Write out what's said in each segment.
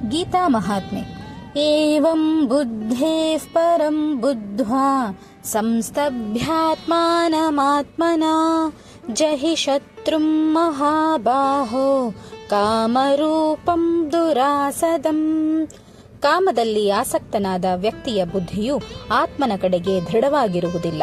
ಗೀತಾ ಮಹಾತ್ಮೆ. ಏವಂ ಬುದ್ಧೇಃ ಪರಂ ಬುದ್ಧ್ವಾ ಸಂಸ್ತಭ್ಯಾತ್ಮಾನಮಾತ್ಮನಾ ಜಹಿ ಶತ್ರುಂ ಮಹಾಬಾಹೋ ಕಾಮರೂಪಂ ದುರಾಸದಂ. ಕಾಮದಲ್ಲಿ ಆಸಕ್ತನಾದ ವ್ಯಕ್ತಿಯ ಬುದ್ಧಿಯು ಆತ್ಮನ ಕಡೆಗೆ ದೃಢವಾಗಿರುವುದಿಲ್ಲ.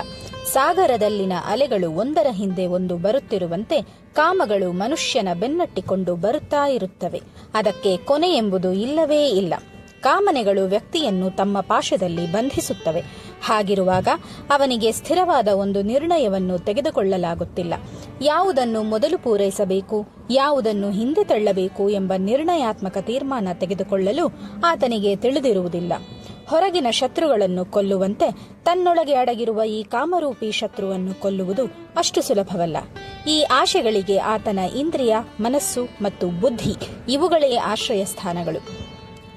ಸಾಗರದಲ್ಲಿನ ಅಲೆಗಳು ಒಂದರ ಹಿಂದೆ ಒಂದು ಬರುತ್ತಿರುವಂತೆ ಕಾಮಗಳು ಮನುಷ್ಯನ ಬೆನ್ನಟ್ಟಿಕೊಂಡು ಬರುತ್ತಾ ಇರುತ್ತವೆ. ಅದಕ್ಕೆ ಕೊನೆ ಎಂಬುದು ಇಲ್ಲವೇ ಇಲ್ಲ. ಕಾಮನೆಗಳು ವ್ಯಕ್ತಿಯನ್ನು ತಮ್ಮ ಪಾಶದಲ್ಲಿ ಬಂಧಿಸುತ್ತವೆ. ಹಾಗಿರುವಾಗ ಅವನಿಗೆ ಸ್ಥಿರವಾದ ಒಂದು ನಿರ್ಣಯವನ್ನು ತೆಗೆದುಕೊಳ್ಳಲಾಗುತ್ತಿಲ್ಲ. ಯಾವುದನ್ನು ಮೊದಲು ಪೂರೈಸಬೇಕು, ಯಾವುದನ್ನು ಹಿಂದೆ ತಳ್ಳಬೇಕು ಎಂಬ ನಿರ್ಣಯಾತ್ಮಕ ತೀರ್ಮಾನ ತೆಗೆದುಕೊಳ್ಳಲು ಆತನಿಗೆ ತಿಳಿದಿರುವುದಿಲ್ಲ. ಹೊರಗಿನ ಶತ್ರುಗಳನ್ನು ಕೊಲ್ಲುವಂತೆ ತನ್ನೊಳಗೆ ಅಡಗಿರುವ ಈ ಕಾಮರೂಪಿ ಶತ್ರುವನ್ನು ಕೊಲ್ಲುವುದು ಅಷ್ಟು ಸುಲಭವಲ್ಲ. ಈ ಆಶೆಗಳಿಗೆ ಆತನ ಇಂದ್ರಿಯ, ಮನಸ್ಸು ಮತ್ತು ಬುದ್ಧಿ ಇವುಗಳೇ ಆಶ್ರಯ ಸ್ಥಾನಗಳು.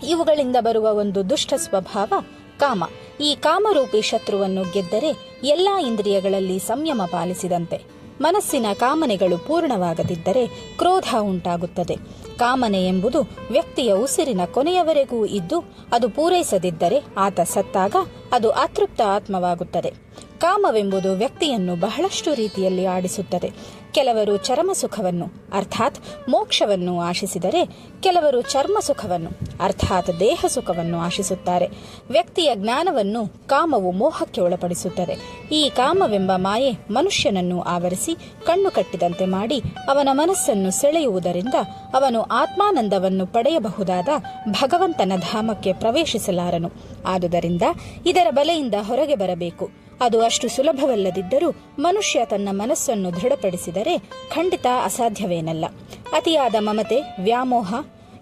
ಇವುಗಳಿಂದ ಬರುವ ಒಂದು ದುಷ್ಟ ಸ್ವಭಾವ ಕಾಮ. ಈ ಕಾಮರೂಪಿ ಶತ್ರುವನ್ನು ಗೆದ್ದರೆ ಎಲ್ಲಾ ಇಂದ್ರಿಯಗಳಲ್ಲಿ ಸಂಯಮ ಪಾಲಿಸಿದಂತೆ. ಮನಸ್ಸಿನ ಕಾಮನೆಗಳು ಪೂರ್ಣವಾಗದಿದ್ದರೆ ಕ್ರೋಧ ಉಂಟಾಗುತ್ತದೆ. ಕಾಮನೆ ಎಂಬುದು ವ್ಯಕ್ತಿಯ ಉಸಿರಿನ ಕೊನೆಯವರೆಗೂ ಇದ್ದು ಅದು ಪೂರೈಸದಿದ್ದರೆ ಆತ ಸತ್ತಾಗ ಅದು ಅತೃಪ್ತ ಆತ್ಮವಾಗುತ್ತದೆ. ಕಾಮವೆಂಬುದು ವ್ಯಕ್ತಿಯನ್ನು ಬಹಳಷ್ಟು ರೀತಿಯಲ್ಲಿ ಆಡಿಸುತ್ತದೆ. ಕೆಲವರು ಚರಮ ಸುಖವನ್ನು ಅರ್ಥಾತ್ ಮೋಕ್ಷವನ್ನು ಆಶಿಸಿದರೆ, ಕೆಲವರು ಚರ್ಮ ಸುಖವನ್ನು ಅರ್ಥಾತ್ ದೇಹ ಸುಖವನ್ನು ಆಶಿಸುತ್ತಾರೆ. ವ್ಯಕ್ತಿಯ ಜ್ಞಾನವನ್ನು ಕಾಮವು ಮೋಹಕ್ಕೆ ಒಳಪಡಿಸುತ್ತದೆ. ಈ ಕಾಮವೆಂಬ ಮಾಯೆ ಮನುಷ್ಯನನ್ನು ಆವರಿಸಿ ಕಣ್ಣು ಕಟ್ಟಿದಂತೆ ಮಾಡಿ ಅವನ ಮನಸ್ಸನ್ನು ಸೆಳೆಯುವುದರಿಂದ ಅವನು ಆತ್ಮಾನಂದವನ್ನು ಪಡೆಯಬಹುದಾದ ಭಗವಂತನ ಧಾಮಕ್ಕೆ ಪ್ರವೇಶಿಸಲಾರನು. ಆದುದರಿಂದ ಇದರ ಬಲೆಯಿಂದ ಹೊರಗೆ ಬರಬೇಕು. ಅದು ಅಷ್ಟು ಸುಲಭವಲ್ಲದಿದ್ದರೂ ಮನುಷ್ಯ ತನ್ನ ಮನಸ್ಸನ್ನು ದೃಢಪಡಿಸಿದರೆ ಖಂಡಿತ ಅಸಾಧ್ಯವೇನಲ್ಲ. ಅತಿಯಾದ ಮಮತೆ, ವ್ಯಾಮೋಹ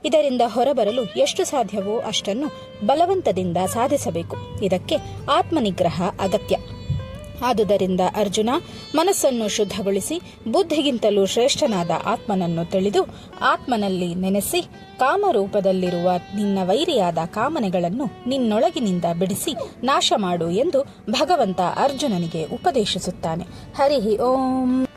ಇದರಿಂದ ಹೊರಬರಲು ಎಷ್ಟು ಸಾಧ್ಯವೋ ಅಷ್ಟನ್ನು ಬಲವಂತದಿಂದ ಸಾಧಿಸಬೇಕು. ಇದಕ್ಕೆ ಆತ್ಮನಿಗ್ರಹ ಅಗತ್ಯ. ಆದುದರಿಂದ ಅರ್ಜುನ, ಮನಸ್ಸನ್ನು ಶುದ್ಧಗೊಳಿಸಿ ಬುದ್ಧಿಗಿಂತಲೂ ಶ್ರೇಷ್ಠನಾದ ಆತ್ಮನನ್ನು ತಿಳಿದು ಆತ್ಮನಲ್ಲಿ ನೆನೆಸಿ ಕಾಮರೂಪದಲ್ಲಿರುವ ನಿನ್ನ ವೈರಿಯಾದ ಕಾಮನೆಗಳನ್ನು ನಿನ್ನೊಳಗಿನಿಂದ ಬಿಡಿಸಿ ನಾಶ ಮಾಡು ಎಂದು ಭಗವಂತ ಅರ್ಜುನನಿಗೆ ಉಪದೇಶಿಸುತ್ತಾನೆ. ಹರಿ ಓಂ.